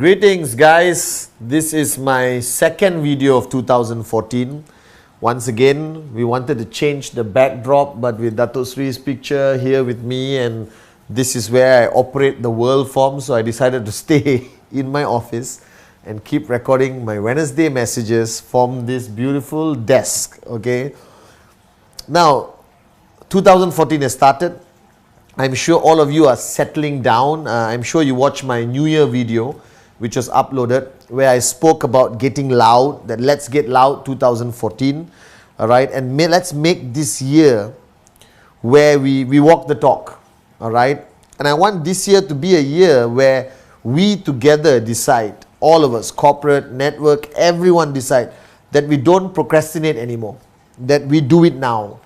Greetings guys, this is my second video of 2014. Once again, we wanted to change the backdrop, but with Dato Sri's picture here with me, and this is where I operate the world from, so I decided to stay in my office and keep recording my Wednesday messages from this beautiful desk, okay? Now, 2014 has started. I'm sure all of you are settling down. I'm sure you watched my New Year video, which was uploaded, where I spoke about getting loud, that let's get loud 2014, all right? And let's make this year where we walk the talk, all right? And I want this year to be a year where we together decide, all of us, corporate, network, everyone decide that we don't procrastinate anymore, that we do it now.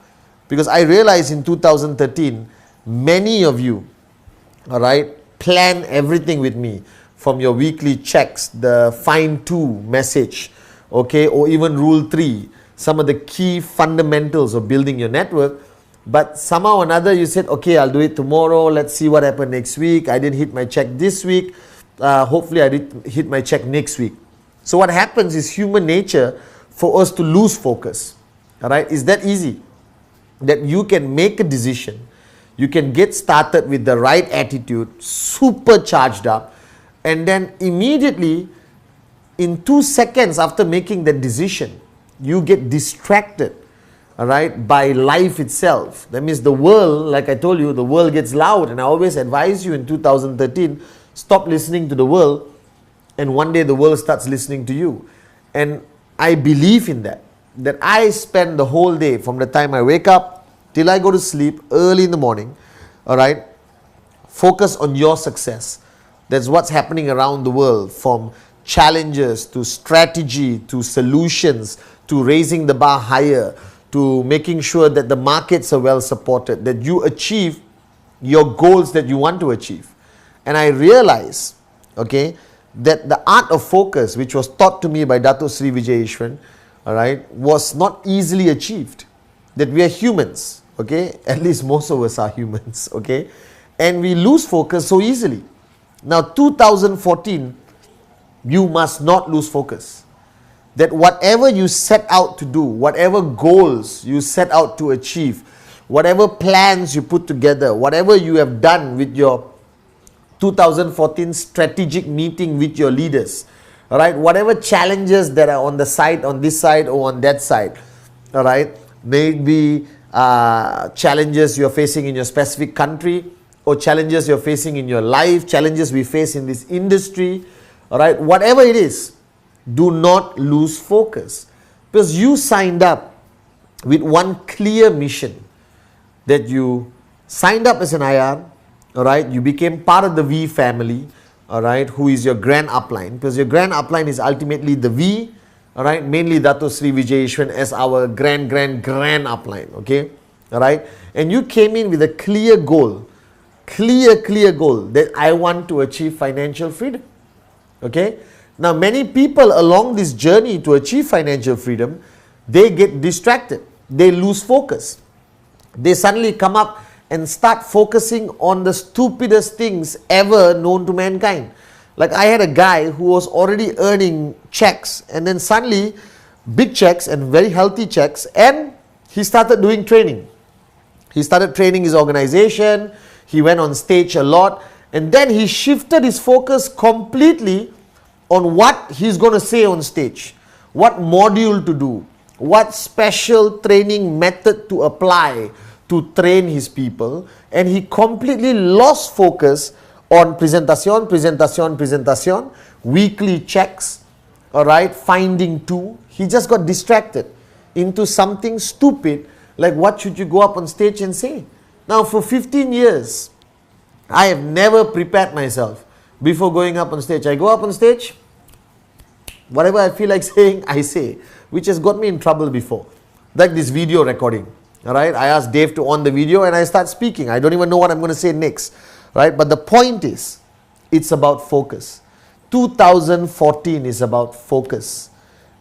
Because I realized in 2013, many of you, all right, plan everything with me, from your weekly checks, the find to message, okay, or even rule 3, some of the key fundamentals of building your network. But somehow or another you said, okay, I'll do it tomorrow, let's see what happened next week, I didn't hit my check this week, hopefully I did hit my check next week. So what happens is human nature for us to lose focus, all right? It's that easy that you can make a decision, you can get started with the right attitude, super charged up, and then immediately in 2 seconds after making that decision, you get distracted, all right, by life itself. That means the world, like I told you, the world gets loud, and I always advise you in 2013, stop listening to the world, and one day the world starts listening to you. And I believe in that I spend the whole day from the time I wake up till I go to sleep early in the morning, all right, focus on your success. That's what's happening around the world, from challenges to strategy to solutions to raising the bar higher to making sure that the markets are well supported, that you achieve your goals that you want to achieve. And I realize, okay, that the art of focus, which was taught to me by Dato Sri Vijay Ishwan, all right, was not easily achieved. That we are humans, okay, at least most of us are humans, okay, and we lose focus so easily. Now 2014, you must not lose focus. That whatever you set out to do, whatever goals you set out to achieve, whatever plans you put together, whatever you have done with your 2014 strategic meeting with your leaders, all right, whatever challenges that are on the side, on this side or on that side, all right, maybe challenges you're facing in your specific country, or challenges you're facing in your life, challenges we face in this industry, all right, whatever it is, do not lose focus. Because you signed up with one clear mission, that you signed up as an IR, all right, you became part of the V family, all right, who is your grand upline, because your grand upline is ultimately the V, all right, mainly Dato Sri Vijay Ishwan as our grand upline, okay, all right, and you came in with a clear goal, clear goal, that I want to achieve financial freedom, okay. Now many people along this journey to achieve financial freedom, they get distracted, they lose focus, they suddenly come up and start focusing on the stupidest things ever known to mankind. Like I had a guy who was already earning checks, and then suddenly big checks and very healthy checks, and he started doing training. He started training his organization, he went on stage a lot, and then he shifted his focus completely on what he's going to say on stage, what module to do, what special training method to apply to train his people, and he completely lost focus on presentation, weekly checks, all right, finding two. He just got distracted into something stupid, like what should you go up on stage and say? Now for 15 years, I have never prepared myself before going up on stage. I go up on stage, whatever I feel like saying, I say, which has got me in trouble before. Like this video recording, all right? I asked Dave to on the video and I start speaking. I don't even know what I'm going to say next, right? But the point is, it's about focus. 2014 is about focus.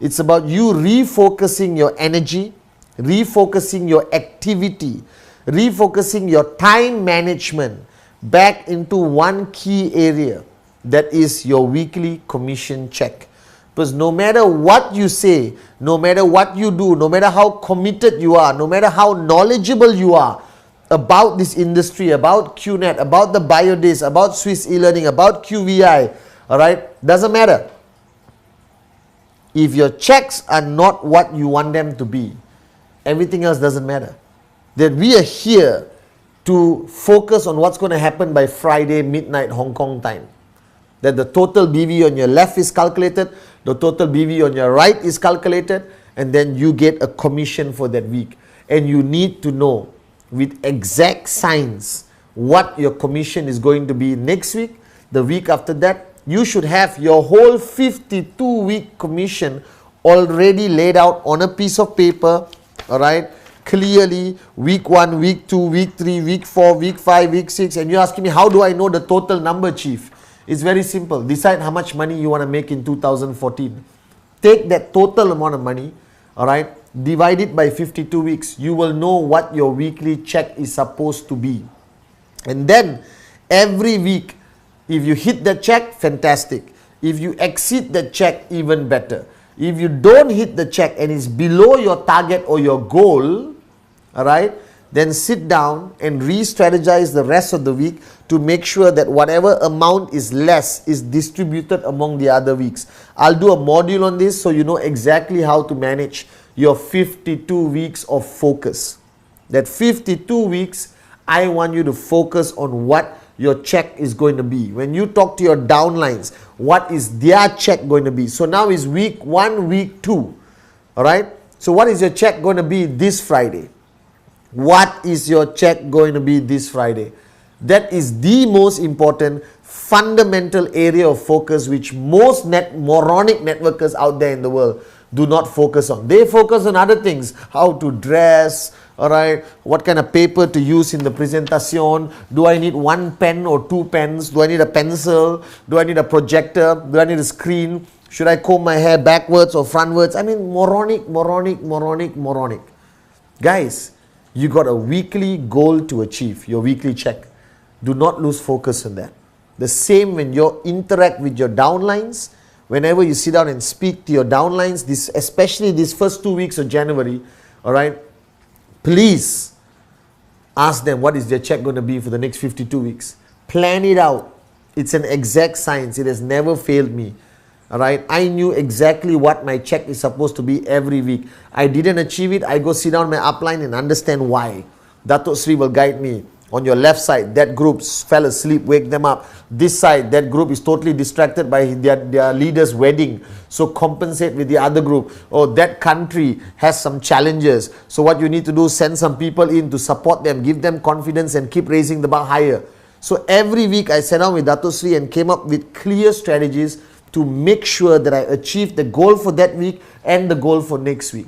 It's about you refocusing your energy, refocusing your activity, refocusing your time management back into one key area, That is your weekly commission check. Because no matter what you say, no matter what you do, no matter how committed you are, no matter how knowledgeable you are about this industry, about QNet, about the BioDis, about Swiss e-learning, about QVI, all right, doesn't matter. If your checks are not what you want them to be, everything else doesn't matter. That we are here to focus on what's going to happen by Friday midnight Hong Kong time. That the total BV on your left is calculated, the total BV on your right is calculated, and then you get a commission for that week. And you need to know with exact science what your commission is going to be next week, the week after that. You should have your whole 52-week commission already laid out on a piece of paper, all right? Clearly, week 1, week 2, week 3, week 4, week 5, week 6, and you're asking me, how do I know the total number, Chief? It's very simple. Decide how much money you want to make in 2014. Take that total amount of money, all right, divide it by 52 weeks. You will know what your weekly check is supposed to be. And then, every week, if you hit the check, fantastic. If you exceed the check, even better. If you don't hit the check and it's below your target or your goal, all right, then sit down and re-strategize the rest of the week to make sure that whatever amount is less is distributed among the other weeks. I'll do a module on this so you know exactly how to manage your 52 weeks of focus. That 52 weeks, I want you to focus on what your check is going to be. When you talk to your downlines, what is their check going to be? So now is week 1, week 2. All right. So what is your check going to be this Friday? What is your check going to be this Friday? That is the most important fundamental area of focus which most moronic networkers out there in the world do not focus on. They focus on other things, how to dress, all right, what kind of paper to use in the presentation, do I need 1 pen or 2 pens, do I need a pencil, do I need a projector, do I need a screen, should I comb my hair backwards or frontwards? I mean, moronic. Guys, you got a weekly goal to achieve, your weekly check. Do not lose focus on that. The same when you interact with your downlines, whenever you sit down and speak to your downlines, especially these first 2 weeks of January, all right, please ask them what is their check going to be for the next 52 weeks. Plan it out. It's an exact science. It has never failed me. All right. I knew exactly what my check is supposed to be every week. I didn't achieve it. I go sit down my upline and understand why. Dato Sri will guide me. On your left side, that group fell asleep, wake them up. This side, that group is totally distracted by their leader's wedding. So compensate with the other group. Oh, that country has some challenges. So what you need to do, send some people in to support them, give them confidence and keep raising the bar higher. So every week I sat down with Dato Sri and came up with clear strategies to make sure that I achieved the goal for that week and the goal for next week.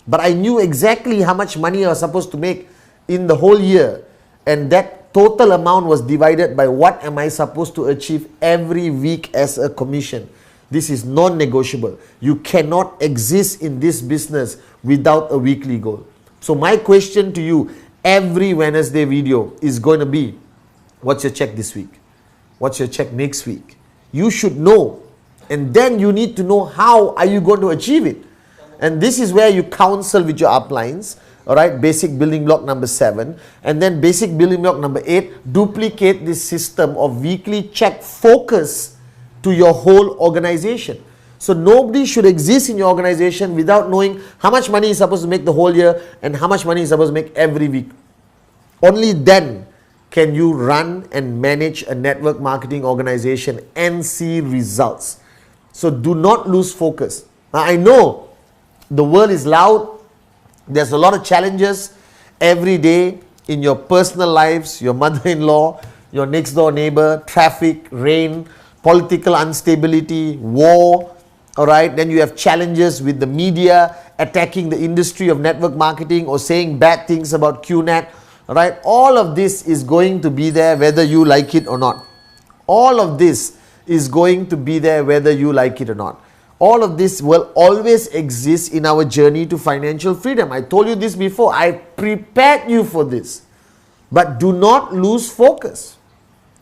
But I knew exactly how much money I was supposed to make in the whole year. And that total amount was divided by what am I supposed to achieve every week as a commission. This is non-negotiable. You cannot exist in this business without a weekly goal. So my question to you, every Wednesday video is going to be, what's your check this week? What's your check next week? You should know. And then you need to know how are you going to achieve it. And this is where you counsel with your uplines. All right, basic building block number 7, and then basic building block number 8, duplicate this system of weekly check focus to your whole organization. So nobody should exist in your organization without knowing how much money is supposed to make the whole year and how much money is supposed to make every week. Only then can you run and manage a network marketing organization and see results. So do not lose focus. Now I know the world is loud. There's a lot of challenges every day in your personal lives, your mother-in-law, your next door neighbor, traffic, rain, political instability, war, all right? Then you have challenges with the media attacking the industry of network marketing or saying bad things about QNet, all right? All of this is going to be there whether you like it or not. All of this is going to be there whether you like it or not. All of this will always exist in our journey to financial freedom. I told you this before. I prepared you for this. But do not lose focus.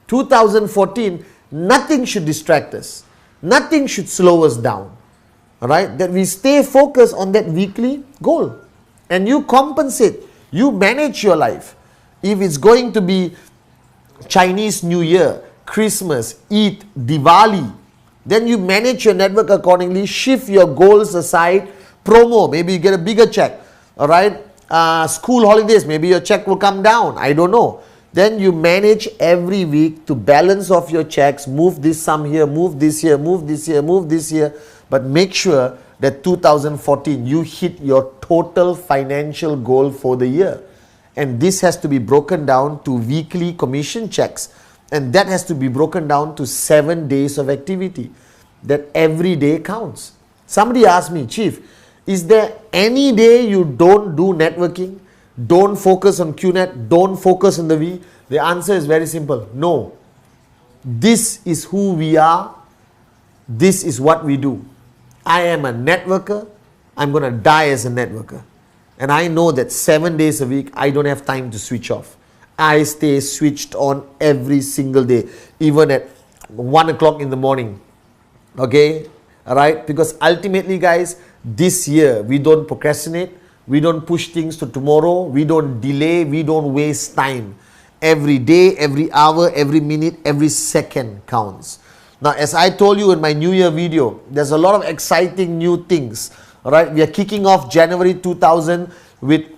2014 Nothing should distract us. Nothing should slow us down. All right? That we stay focused on that weekly goal. And you compensate. You manage your life. If it's going to be Chinese New Year, Christmas, Eid, Diwali, then you manage your network accordingly, shift your goals aside, promo, maybe you get a bigger check, all right? School holidays, maybe your check will come down, I don't know. Then you manage every week to balance off your checks, move this sum here, move this here, move this here, move this here, but make sure that 2014 you hit your total financial goal for the year. And this has to be broken down to weekly commission checks. And that has to be broken down to 7 days of activity. That every day counts. Somebody asked me, Chief, is there any day you don't do networking? Don't focus on QNet, don't focus on the V? The answer is very simple. No. This is who we are. This is what we do. I am a networker. I'm going to die as a networker. And I know that 7 days a week, I don't have time to switch off. I stay switched on every single day, even at 1 o'clock in the morning. Okay? Alright? Because ultimately, guys, this year, we don't procrastinate. We don't push things to tomorrow. We don't delay. We don't waste time. Every day, every hour, every minute, every second counts. Now, as I told you in my New Year video, there's a lot of exciting new things. Alright, we are kicking off January 2000 with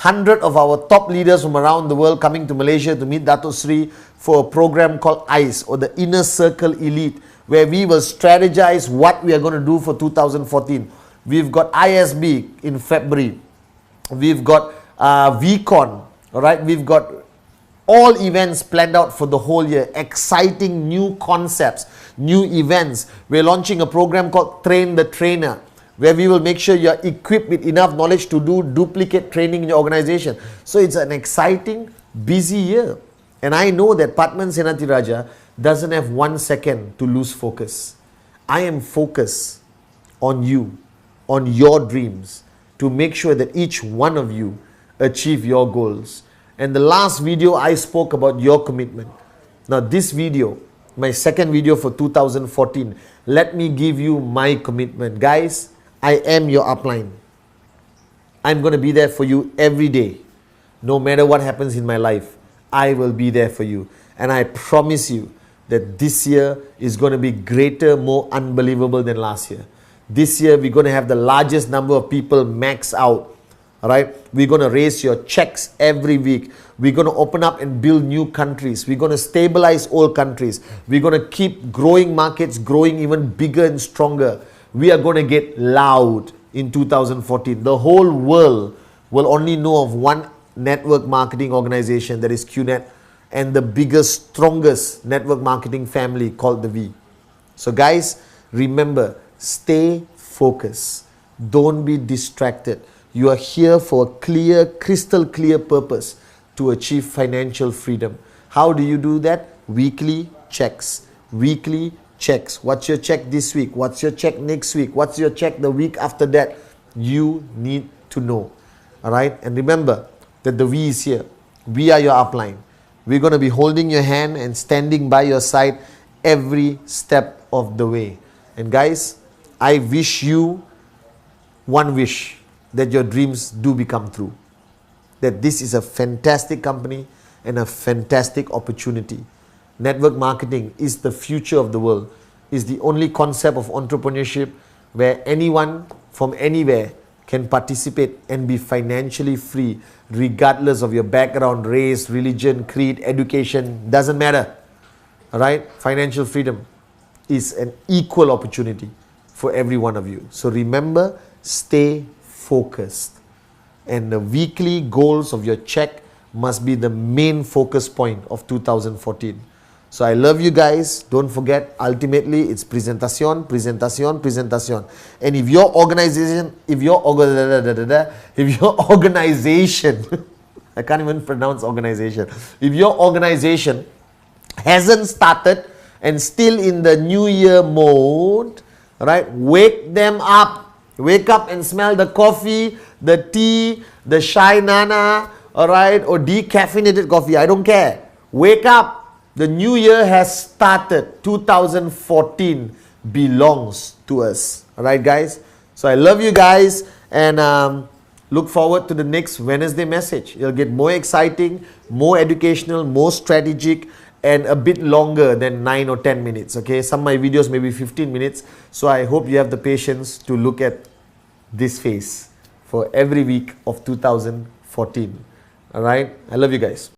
100 of our top leaders from around the world coming to Malaysia to meet Dato Sri for a program called ICE, or the Inner Circle Elite, where we will strategize what we are going to do for 2014. We've got ISB in February. We've got VCon. Alright, we've got all events planned out for the whole year. Exciting new concepts, new events. We're launching a program called Train the Trainer, where we will make sure you're equipped with enough knowledge to do duplicate training in your organization. So it's an exciting, busy year. And I know that Patman Senatiraja doesn't have 1 second to lose focus. I am focused on you, on your dreams, to make sure that each one of you achieve your goals. And the last video I spoke about your commitment. Now this video, my second video for 2014, let me give you my commitment. Guys, I am your upline. I'm going to be there for you every day. No matter what happens in my life, I will be there for you. And I promise you that this year is going to be greater, more unbelievable than last year. This year, we're going to have the largest number of people max out. Alright, we're going to raise your checks every week. We're going to open up and build new countries. We're going to stabilize old countries. We're going to keep growing markets, growing even bigger and stronger. We are going to get loud in 2014. The whole world will only know of one network marketing organization, that is QNet, and the biggest, strongest network marketing family called the V. So guys, remember, stay focused. Don't be distracted. You are here for a clear, crystal clear purpose to achieve financial freedom. How do you do that? Weekly checks. Weekly checks. What's your check this week? What's your check next week? What's your check the week after that? You need to know. Alright? And remember that the V is here. We are your upline. We're going to be holding your hand and standing by your side every step of the way. And guys, I wish you one wish, that your dreams do become true. That this is a fantastic company and a fantastic opportunity. Network marketing is the future of the world. Is the only concept of entrepreneurship where anyone from anywhere can participate and be financially free, regardless of your background, race, religion, creed, education, doesn't matter. Alright? Financial freedom is an equal opportunity for every one of you. So remember, stay focused. And the weekly goals of your check must be the main focus point of 2014. So I love you guys. Don't forget, ultimately it's presentación, presentación, presentación. And if your organization, I can't even pronounce organization. If your organization hasn't started and still in the new year mode, right? Wake them up. Wake up and smell the coffee, the tea, the Shai Nana, alright, or decaffeinated coffee. I don't care. Wake up The new year has started. 2014 belongs to us. Alright guys? So I love you guys, and look forward to the next Wednesday message. It'll get more exciting, more educational, more strategic, and a bit longer than 9 or 10 minutes. Okay, some of my videos may be 15 minutes. So I hope you have the patience to look at this face for every week of 2014. Alright, I love you guys.